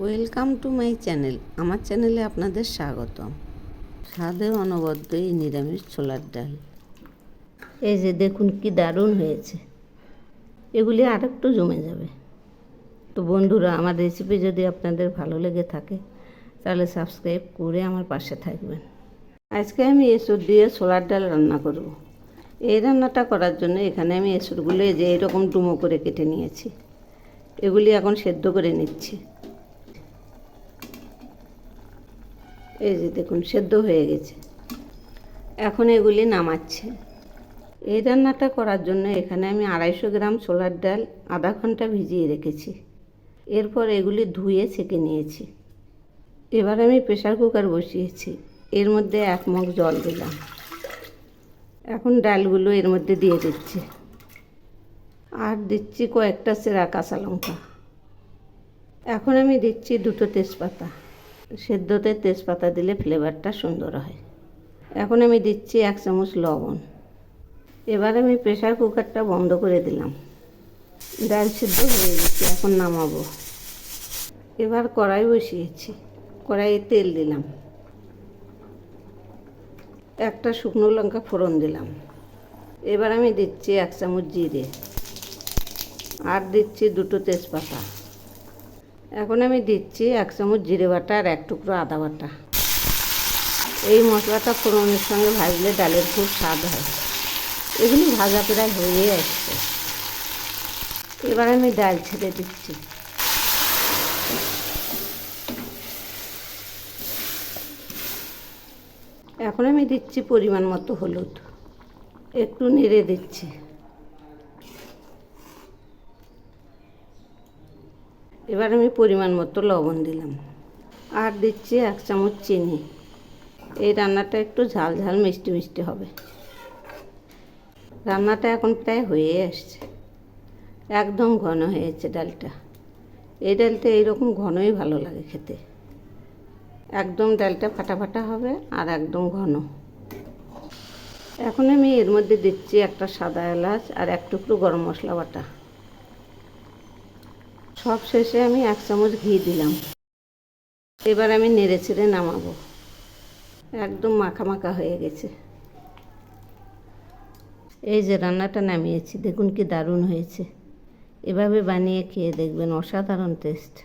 Welcome to my channel. আমার চ্যানেলে আপনাদের স্বাগতম। স্বাদে অনবদ্য এই নিরামিষ ছোলার ডাল। এই যে দেখুন কি দারুণ হয়েছে। এগুলি আরেকটু জমে যাবে। তো বন্ধুরা, আমার রেসিপি যদি আপনাদের ভালো লেগে থাকে তাহলে সাবস্ক্রাইব করে আমার পাশে থাকবেন। আজকে আমি এসুর দিয়ে ছোলার ডাল রান্না করব। এই রান্নাটা করার জন্য এখানে আমি এসুরগুলো যে এরকম ডুমো করে কেটে নিয়েছি। এগুলি এখন সেদ্ধ করে নিচ্ছি। এই যে দেখুন সেদ্ধ হয়ে গেছে। এখন এগুলি নামাচ্ছে। এই রান্নাটা করার জন্য এখানে আমি 250 গ্রাম ছোলার ডাল আধা ঘন্টা ভিজিয়ে রেখেছি। এরপর এগুলি ধুয়ে ছেঁকে নিয়েছি। এবার আমি প্রেসার কুকার বসিয়েছি। এর মধ্যে 1 মগ জল দিলাম। এখন ডালগুলো এর মধ্যে দিয়ে দিচ্ছি। আর দিচ্ছি কয়েকটা চেরা কাঁচা লঙ্কা। এখন আমি দিচ্ছি 2টো তেজপাতা। সেদ্ধতে তেজপাতা দিলে ফ্লেভারটা সুন্দর হয়। এখন আমি দিচ্ছি 1 চামচ লবণ। এবার আমি প্রেসার কুকারটা বন্ধ করে দিলাম। ডাল সিদ্ধ হয়ে গেছে, এখন নামাবো। এবার কড়াই বসিয়েছি। কড়াইয়ে তেল দিলাম। একটা শুকনো লঙ্কা ফোড়ন দিলাম। এবার আমি দিচ্ছি 1 চামচ জিরে। আর দিচ্ছি 2টো তেজপাতা। এখন আমি দিচ্ছি 1 চামচ জিরে বাটা আর 1 টুকরো আদা বাটা। এই মশলাটা ফোড়নের সঙ্গে ভাজলে ডালের খুব স্বাদ হয়। এগুলি ভাজা প্রায় হয়ে আসছে। এবার আমি ডাল ছেড়ে দিচ্ছি। এখন আমি দিচ্ছি পরিমাণ মতো হলুদ। একটু নেড়ে দিচ্ছি। এবার আমি পরিমাণ মতো লবণ দিলাম। আর দিচ্ছি 1 চামচ চিনি। এই রান্নাটা একটু ঝাল ঝাল মিষ্টি মিষ্টি হবে। রান্নাটা এখন প্রায় হয়ে আসছে। একদম ঘন হয়েছে ডালটা। এই ডালটা এইরকম ঘনই ভালো লাগে খেতে। একদম ডালটা ফাটা ফাটা হবে আর একদম ঘন। এখন আমি এর মধ্যে দিচ্ছি একটা সাদা এলাচ আর 1 টুকরো গরম মশলা বাটা। সব শেষে আমি 1 চামচ ঘি দিলাম। এবার আমি নেড়ে ছেড়ে নামাবো। একদম মাখা মাখা হয়ে গেছে। এই যে রান্নাটা নামিয়েছি, দেখুন কি দারুণ হয়েছে। এভাবে বানিয়ে খেয়ে দেখবেন, অসাধারণ টেস্ট।